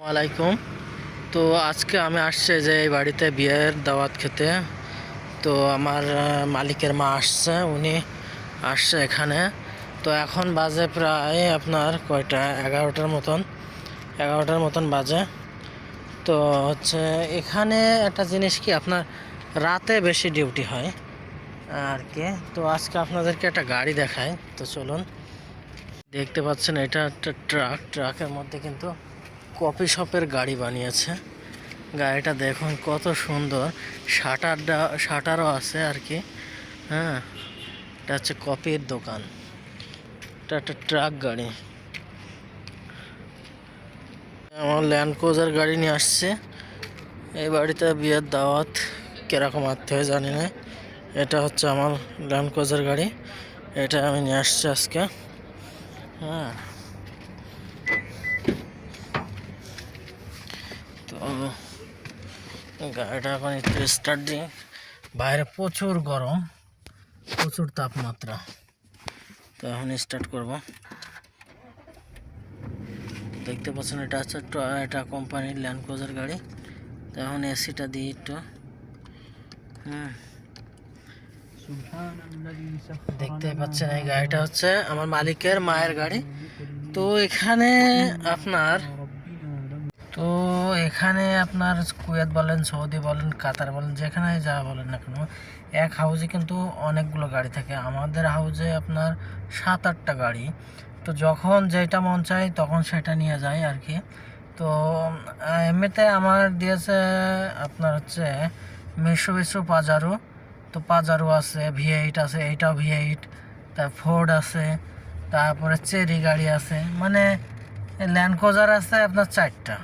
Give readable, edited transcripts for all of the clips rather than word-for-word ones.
ওয়ালাইকুম। তো আজকে আমি আসছে যে এই বাড়িতে বিয়ের দাওয়াত খেতে। তো আমার মালিকের মা আসছে, উনি আসছে এখানে। তো এখন বাজে প্রায় আপনার কয়টা, 11টার মতন বাজে। তো হচ্ছে এখানে একটা জিনিস কি, আপনার রাতে বেশি ডিউটি হয় আর কি। তো আজকে আপনাদেরকে একটা গাড়ি দেখায়, তো চলুন। দেখতে পাচ্ছেন এটা একটা ট্রাকের মধ্যে কিন্তু কফি শপের গাড়ি বানিয়েছে। গাড়িটা দেখুন কত সুন্দর, শাটারও আছে আর কি। হ্যাঁ, এটা হচ্ছে কফির দোকান। এটা একটা ট্রাক গাড়ি। আমার ল্যান্ড ক্রুজার গাড়ি নিয়ে আসছে এই বাড়িতে বিয়ের দাওয়াত কিরকম আনতে হয় জানি না। এটা হচ্ছে আমার ল্যান্ড ক্রুজার গাড়ি, এটা আমি নিয়ে আসছি আজকে। হ্যাঁ, তো গাড়িটা এখন একটু স্টার্ট দিই। বাইরে প্রচুর গরম, প্রচুর তাপমাত্রা। তো এখন স্টার্ট করব। দেখতে পাচ্ছেন এটা হচ্ছে এটা কোম্পানির ল্যান্ড ক্রুজার গাড়ি। তো এখন এসিটা দিই একটু। দেখতে পাচ্ছেন এই গাড়িটা হচ্ছে আমার মালিকের মায়ের গাড়ি। তো এখানে আপনার তো এখানে আপনার কুয়েত বলেন, সৌদি বলেন, কাতার বলেন, যেখানে যা বলেন না কেন, এক হাউজে কিন্তু অনেকগুলো গাড়ি থাকে। আমাদের হাউজে আপনার 7-8টা গাড়ি। তো যখন যেটা মন চায় তখন সেটা নিয়ে যায় আর কি। তো এমনিতে আমার দিয়েছে আপনার হচ্ছে মিশুবিশু পাজারো। তো পাজারো আছে, V8 আছে, এইটাও V8। তার ফোর্ড আছে, তারপরে চেরি গাড়ি আছে, মানে ল্যান্ড ক্রুজার আছে আপনার 4টা।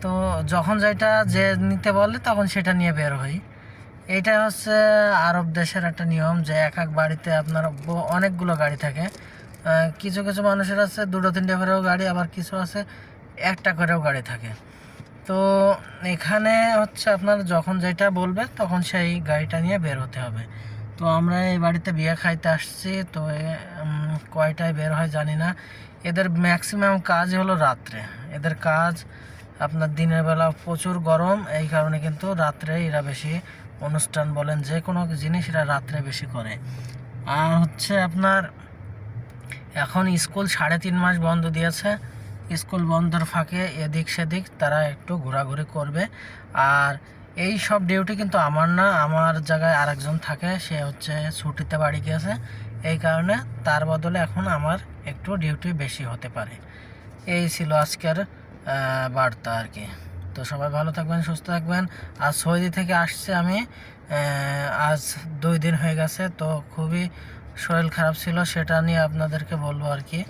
তো যখন যেটা যে নিতে বলে তখন সেটা নিয়ে বের হই। এইটা হচ্ছে আরব দেশের একটা নিয়ম যে এক এক বাড়িতে আপনার অনেকগুলো গাড়ি থাকে। কিছু কিছু মানুষের আছে 2-3টে করেও গাড়ি, আবার কিছু আছে একটা করেও গাড়ি থাকে। তো এখানে হচ্ছে আপনার যখন যেটা বলবে তখন সেই গাড়িটা নিয়ে বের হতে হবে। তো আমরা এই বাড়িতে বিয়ে খাইতে আসছি। তো কয়টায় বের হয় জানি না। এদের ম্যাক্সিমাম কাজ হলো রাত্রে। এদের কাজ আপনার দিনের বেলা প্রচুর গরম, এই কারণে কিন্তু রাত্রে এরা বেশি অনুষ্ঠান বলেন যে কোনো জিনিস এরা রাত্রে বেশি করে। আর হচ্ছে আপনার এখন স্কুল 3.5 মাস বন্ধ দিয়েছে। স্কুল বন্ধের ফাঁকে এদিক সেদিক তারা একটু ঘোরাঘুরি করবে। আর এই সব ডিউটি কিন্তু আমার না, আমার জায়গায় আরেকজন থাকে, সে হচ্ছে ছুটিতে বাড়ি গিয়েছে। এই কারণে তার বদলে এখন আমার একটু ডিউটি বেশি হতে পারে। এই ছিল আজকের বার্তা আর কি। তো সবাই ভালো থাকবেন, সুস্থ থাকবেন। আর সৌদি থেকে আসছে আমি, আজ 2 দিন হয়ে গেছে। তো খুবই শরীর খারাপ ছিল, সেটা নিয়ে আপনাদেরকে বলবো আর কি।